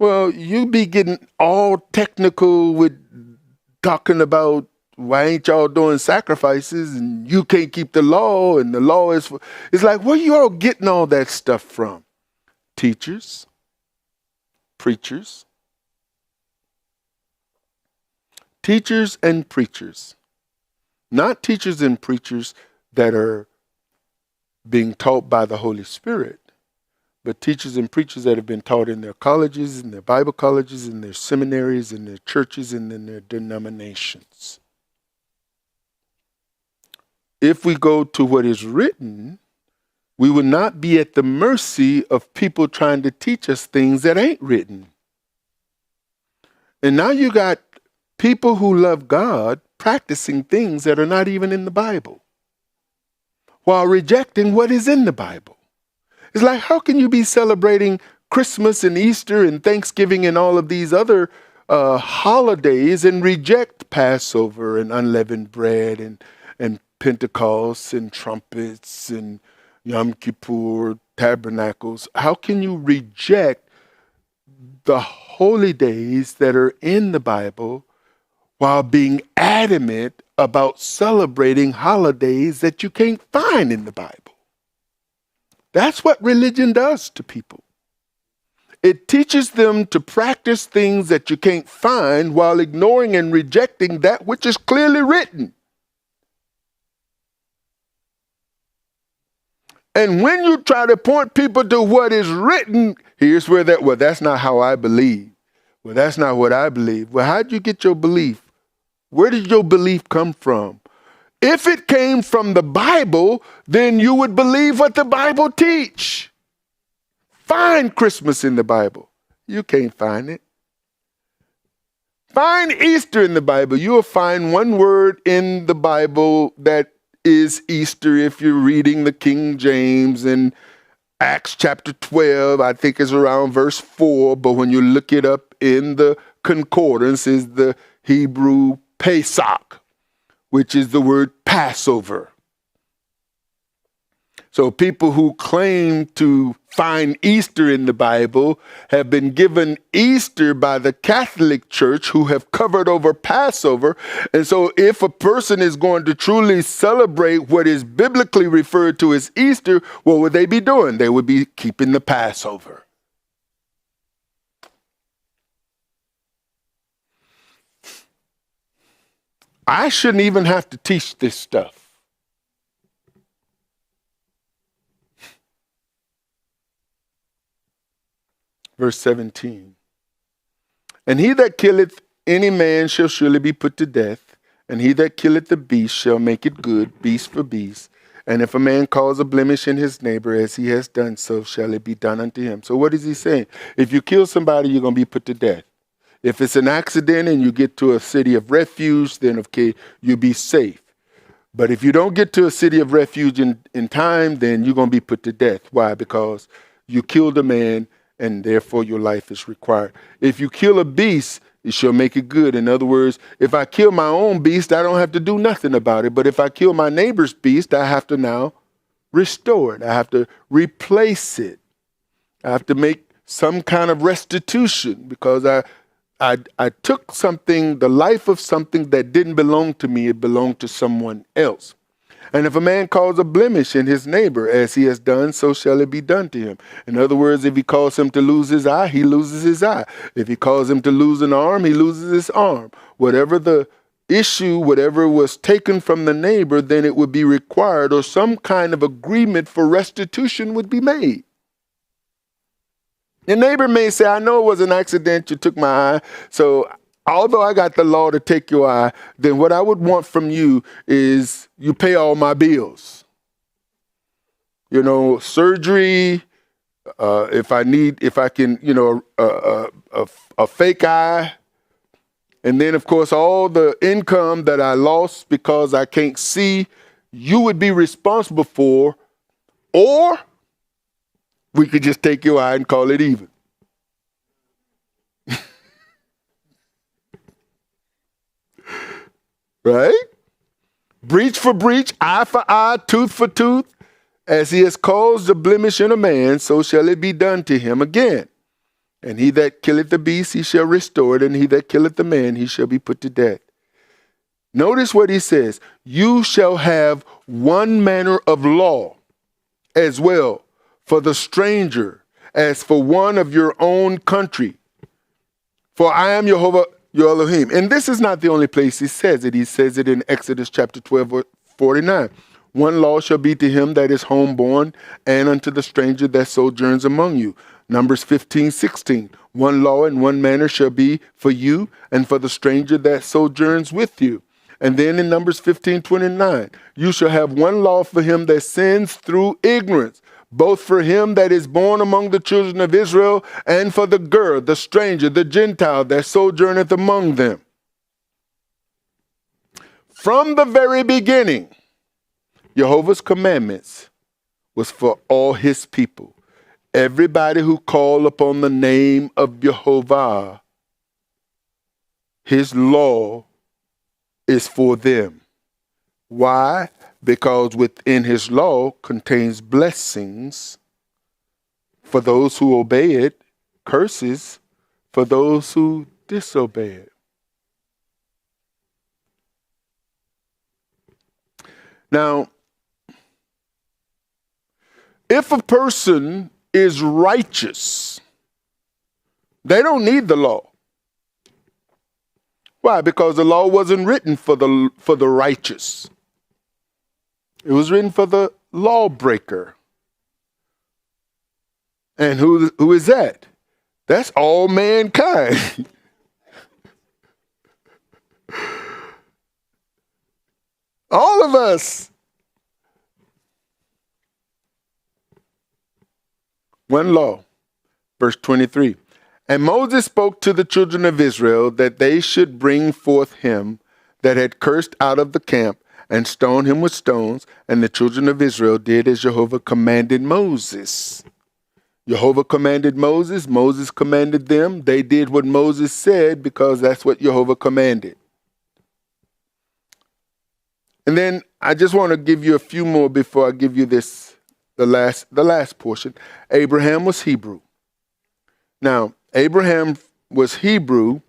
Well, you be getting all technical with talking about why ain't y'all doing sacrifices and you can't keep the law and the law is for... It's like, where you all getting all that stuff from? Teachers, preachers, teachers and preachers. Not teachers and preachers that are being taught by the Holy Spirit, but teachers and preachers that have been taught in their colleges, in their Bible colleges, in their seminaries, in their churches, and in their denominations. If we go to what is written, we will not be at the mercy of people trying to teach us things that ain't written. And now you got people who love God practicing things that are not even in the Bible, while rejecting what is in the Bible. It's like, how can you be celebrating Christmas and Easter and Thanksgiving and all of these other holidays and reject Passover and unleavened bread and Pentecost and trumpets and Yom Kippur, tabernacles? How can you reject the holy days that are in the Bible while being adamant about celebrating holidays that you can't find in the Bible? That's what religion does to people. It teaches them to practice things that you can't find while ignoring and rejecting that which is clearly written. And when you try to point people to what is written, here's where that's not how I believe. Well, that's not what I believe. Well, how'd you get your belief? Where did your belief come from? If it came from the Bible, then you would believe what the Bible teach. Find Christmas in the Bible. You can't find it. Find Easter in the Bible. You will find one word in the Bible that is Easter if you're reading the King James, and Acts chapter 12, I think is around verse 4, but when you look it up in the concordance, is the Hebrew Pesach, which is the word Passover. So people who claim to find Easter in the Bible have been given Easter by the Catholic Church, who have covered over Passover. And so if a person is going to truly celebrate what is biblically referred to as Easter, what would they be doing? They would be keeping the Passover. I shouldn't even have to teach this stuff. Verse 17. And he that killeth any man shall surely be put to death, and he that killeth the beast shall make it good, beast for beast. And if a man cause a blemish in his neighbor, as he has done, so shall it be done unto him. So what is he saying? If you kill somebody, you're going to be put to death. If it's an accident and you get to a city of refuge, then okay, you'll be safe. But if you don't get to a city of refuge in time, then you're going to be put to death. Why? Because you killed a man, and therefore your life is required. If you kill a beast, it shall make it good. In other words, if I kill my own beast, I don't have to do nothing about it. But if I kill my neighbor's beast, I have to now restore it. I have to replace it. I have to make some kind of restitution because I took something, the life of something that didn't belong to me. It belonged to someone else. And if a man cause a blemish in his neighbor, as he has done, so shall it be done to him. In other words, if he calls him to lose his eye, he loses his eye. If he calls him to lose an arm, he loses his arm. Whatever the issue, whatever was taken from the neighbor, then it would be required, or some kind of agreement for restitution would be made. Your neighbor may say, I know it was an accident, you took my eye, so although I got the law to take your eye, then what I would want from you is you pay all my bills. You know, surgery, if I can, you know, a fake eye. And then, of course, all the income that I lost because I can't see, you would be responsible for. Or we could just take your eye and call it even. Right? Breach for breach, eye for eye, tooth for tooth. As he has caused a blemish in a man, so shall it be done to him again. And he that killeth the beast, he shall restore it. And he that killeth the man, he shall be put to death. Notice what he says. You shall have one manner of law as well for the stranger as for one of your own country. For I am Jehovah your Elohim. And this is not the only place he says it. He says it in Exodus chapter 12, verse 49. One law shall be to him that is homeborn and unto the stranger that sojourns among you. Numbers 15:16. One law and one manner shall be for you and for the stranger that sojourns with you. And then in Numbers 15:29, you shall have one law for him that sins through ignorance, both for him that is born among the children of Israel and for the girl, the stranger, the Gentile that sojourneth among them. From the very beginning, Jehovah's commandments was for all his people. Everybody who called upon the name of Jehovah, his law is for them. Why? Because within his law contains blessings for those who obey it, curses for those who disobey it. Now, if a person is righteous, they don't need the law. Why? Because the law wasn't written for the righteous. It was written for the lawbreaker. And who is that? That's all mankind. All of us. One law, verse 23. And Moses spoke to the children of Israel that they should bring forth him that had cursed out of the camp and stone him with stones. And the children of Israel did as Jehovah commanded Moses. Jehovah commanded Moses. Moses commanded them. They did what Moses said because that's what Jehovah commanded. And then I just want to give you a few more before I give you this, the last portion. Abraham was Hebrew. Now, Abraham was Hebrew,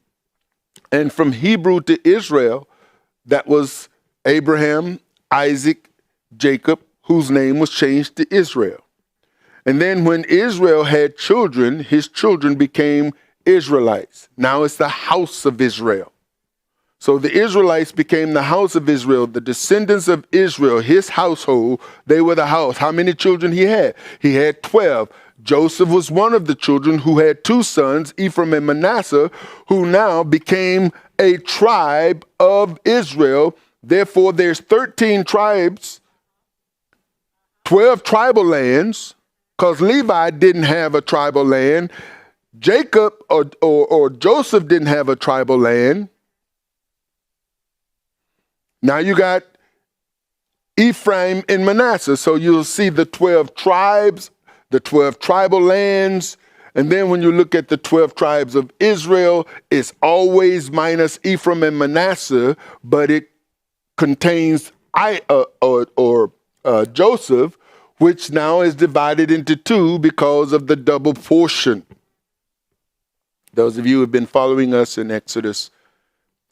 and from Hebrew to Israel, that was Abraham, Isaac, Jacob, whose name was changed to Israel. And then when Israel had children, his children became Israelites. Now it's the house of Israel. So the Israelites became the house of Israel, the descendants of Israel, his household, they were the house. How many children he had? He had 12. Joseph was one of the children who had two sons, Ephraim and Manasseh, who now became a tribe of Israel. Therefore, there's 13 tribes, 12 tribal lands, because Levi didn't have a tribal land. Jacob or Joseph didn't have a tribal land. Now you got Ephraim and Manasseh. So you'll see the 12 tribes, the 12 tribal lands. And then when you look at the 12 tribes of Israel, it's always minus Ephraim and Manasseh, but it contains Joseph, which now is divided into two because of the double portion. Those of you who have been following us in Exodus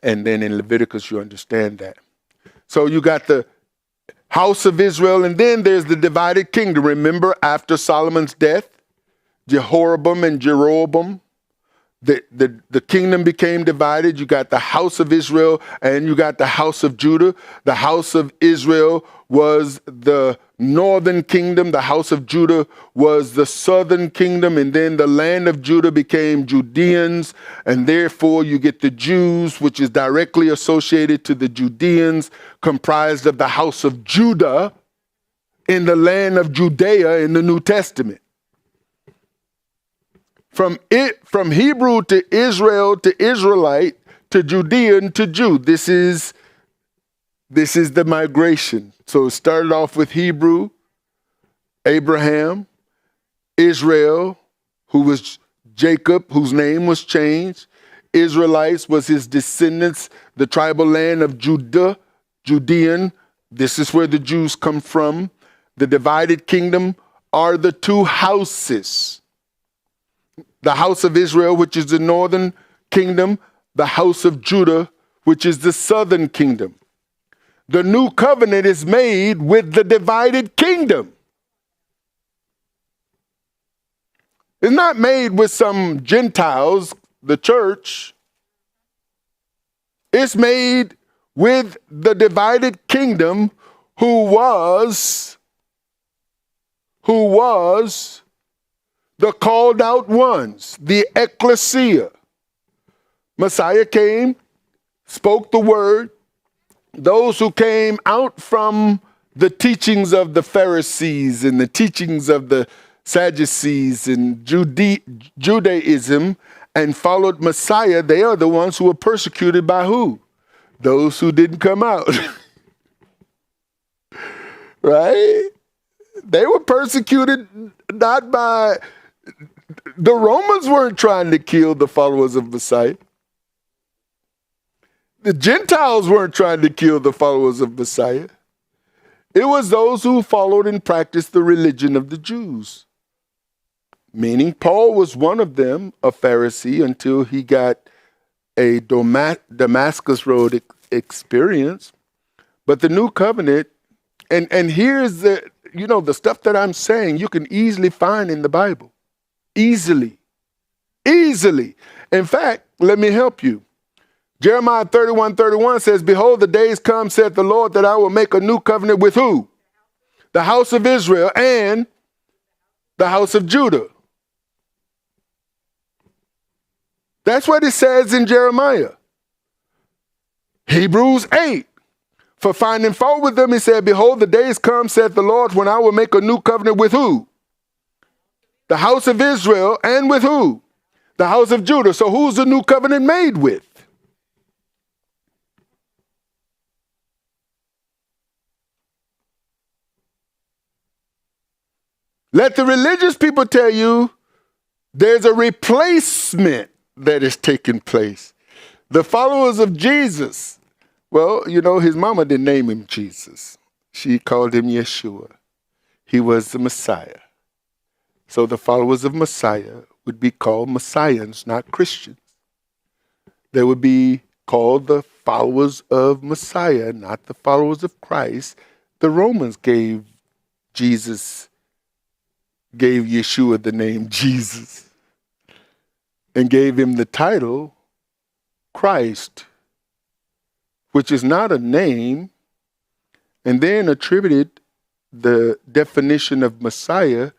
and then in Leviticus, you understand that. So you got the house of Israel, and then there's the divided kingdom. Remember, after Solomon's death, Jehoram and Jeroboam, the kingdom became divided. You got the house of Israel and you got the house of Judah. The house of Israel was the northern kingdom. The house of Judah was the southern kingdom. And then the land of Judah became Judeans. And therefore you get the Jews, which is directly associated to the Judeans, comprised of the house of Judah in the land of Judea in the New Testament. From Hebrew to Israel to Israelite to Judean to Jew. This is the migration. So it started off with Hebrew, Abraham, Israel, who was Jacob, whose name was changed. Israelites was his descendants, the tribal land of Judah, Judean. This is where the Jews come from. The divided kingdom are the two houses. The house of Israel, which is the northern kingdom, the house of Judah, which is the southern kingdom. The new covenant is made with the divided kingdom. It's not made with some Gentiles, the church. It's made with the divided kingdom who was the called out ones, the ecclesia. Messiah came, spoke the word. Those who came out from the teachings of the Pharisees and the teachings of the Sadducees and Judaism and followed Messiah, they are the ones who were persecuted by who? Those who didn't come out. Right? They were persecuted not by... The Romans weren't trying to kill the followers of Messiah. The Gentiles weren't trying to kill the followers of Messiah. It was those who followed and practiced the religion of the Jews. Meaning Paul was one of them, a Pharisee, until he got a Damascus Road experience. But the new covenant, and here's the stuff that I'm saying, you can easily find in the Bible. Easily. In fact, let me help you. Jeremiah 31:31 says, behold, the days come, saith the Lord, that I will make a new covenant with who? The house of Israel and the house of Judah. That's what it says in Jeremiah. Hebrews 8. For finding fault with them, he said, behold, the days come, saith the Lord, when I will make a new covenant with who? The house of Israel and with who? The house of Judah. So who's the new covenant made with? Let the religious people tell you there's a replacement that is taking place. The followers of Jesus, well, his mama didn't name him Jesus. She called him Yeshua. He was the Messiah. So the followers of Messiah would be called Messians, not Christians. They would be called the followers of Messiah, not the followers of Christ. The Romans gave Yeshua the name Jesus and gave him the title Christ, which is not a name, and then attributed the definition of Messiah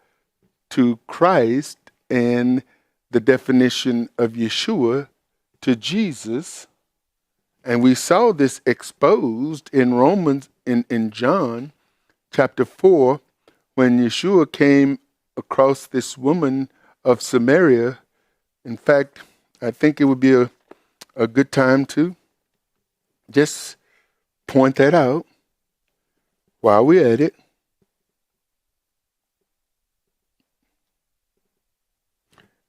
to Christ and the definition of Yeshua to Jesus. And we saw this exposed in Romans, in John chapter 4, when Yeshua came across this woman of Samaria. In fact, I think it would be a good time to just point that out while we're at it.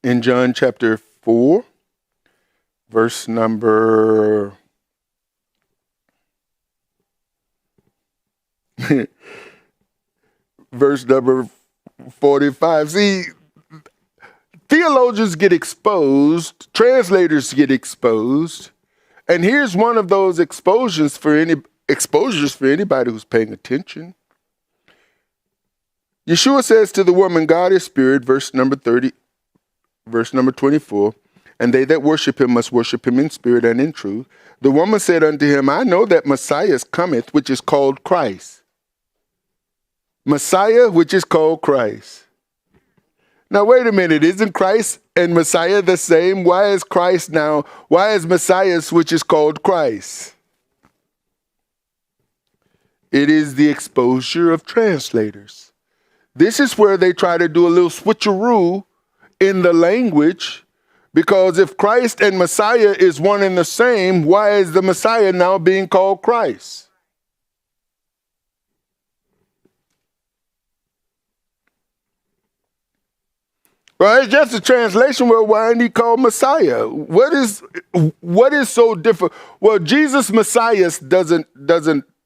In John chapter 4, verse number verse number 45. See, theologians get exposed, translators get exposed, and here's one of those exposures for anybody who's paying attention. Yeshua says to the woman, God is spirit, verse number 24, and they that worship him must worship him in spirit and in truth. The woman said unto him, I know that Messiah cometh, which is called Christ. Messiah, which is called Christ. Now, wait a minute. Isn't Christ and Messiah the same? Why is Messiah, which is called Christ? It is the exposure of translators. This is where they try to do a little switcheroo in the language, because if Christ and Messiah is one and the same, why is the Messiah now being called Christ? Well, it's just a translation. Well, why isn't he called Messiah? What is so different? Well, Jesus Messiah doesn't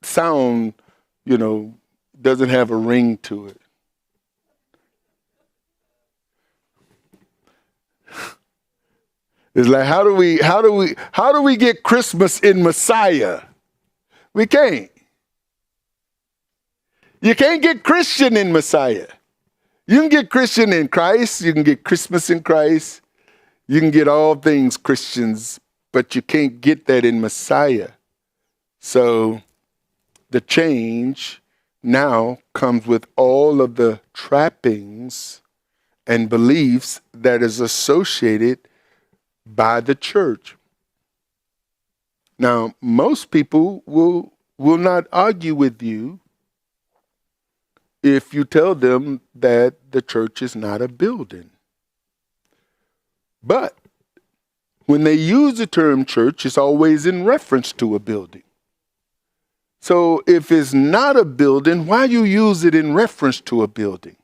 sound, doesn't have a ring to it. It's like, how do we get Christmas in Messiah? We can't. You can't get Christian in Messiah. You can get Christian in Christ. You can get Christmas in Christ. You can get all things Christians, but you can't get that in Messiah. So the change now comes with all of the trappings and beliefs that is associated by the church. Now, most people will not argue with you if you tell them that the church is not a building. But when they use the term church, it's always in reference to a building. So if it's not a building, why you use it in reference to a building?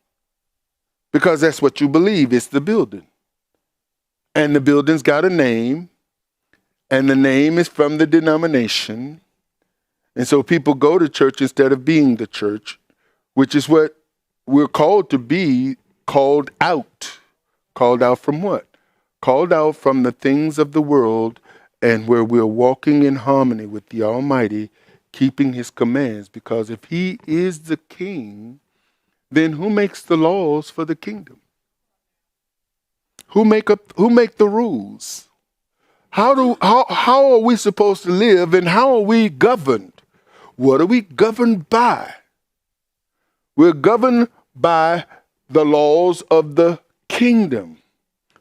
Because that's what you believe, it's the building. And the building's got a name, and the name is from the denomination. And so people go to church instead of being the church, which is what we're called to be, called out. Called out from what? Called out from the things of the world, and where we're walking in harmony with the Almighty, keeping his commands. Because if he is the king, then who makes the laws for the kingdom? Who make the rules? How are we supposed to live, and how are we governed? What are we governed by? We're governed by the laws of the kingdom.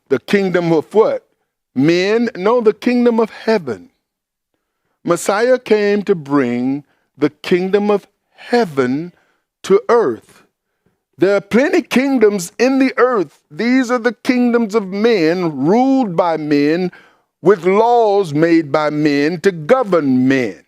The kingdom of what? Men? No, the kingdom of heaven. Messiah came to bring the kingdom of heaven to earth. There are plenty kingdoms in the earth. These are the kingdoms of men, ruled by men, with laws made by men to govern men.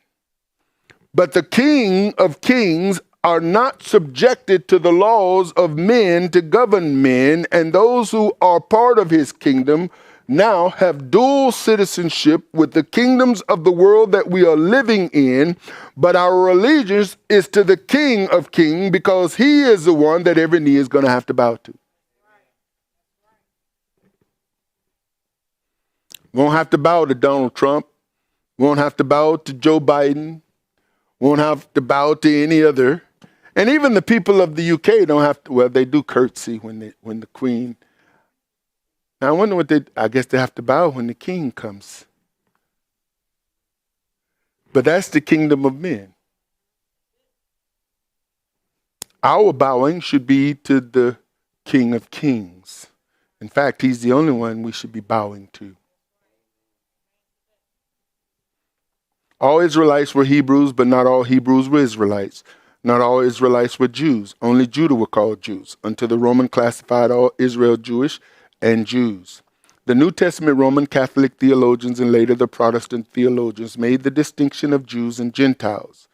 But the King of Kings are not subjected to the laws of men to govern men, and those who are part of his kingdom now have dual citizenship with the kingdoms of the world that we are living in, but our allegiance is to the King of Kings, because he is the one that every knee is going to have to bow to. Won't have to bow to Donald Trump. Won't have to bow to Joe Biden. Won't have to bow to any other. And even the people of the UK don't have to, well, they do curtsy when the Queen. Now I wonder I guess they have to bow when the king comes. But that's the kingdom of men. Our bowing should be to the King of Kings. In fact, he's the only one we should be bowing to. All Israelites were Hebrews, but not all Hebrews were Israelites. Not all Israelites were Jews. Only Judah were called Jews, until the Roman classified all Israel Jewish and Jews. The New Testament Roman Catholic theologians and later the Protestant theologians made the distinction of Jews and Gentiles.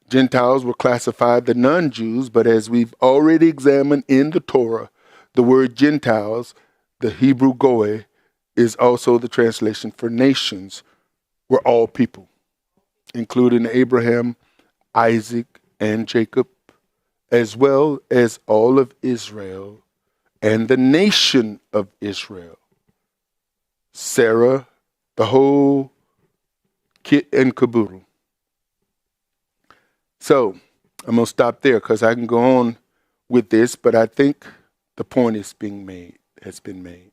Gentiles were classified the non-Jews, but as we've already examined in the Torah, the word Gentiles, the Hebrew goy, is also the translation for nations, were all people, including Abraham, Isaac, and Jacob, as well as all of Israel and the nation of Israel. Sarah, the whole kit and caboodle. So I'm going to stop there because I can go on with this, but I think the point has been made.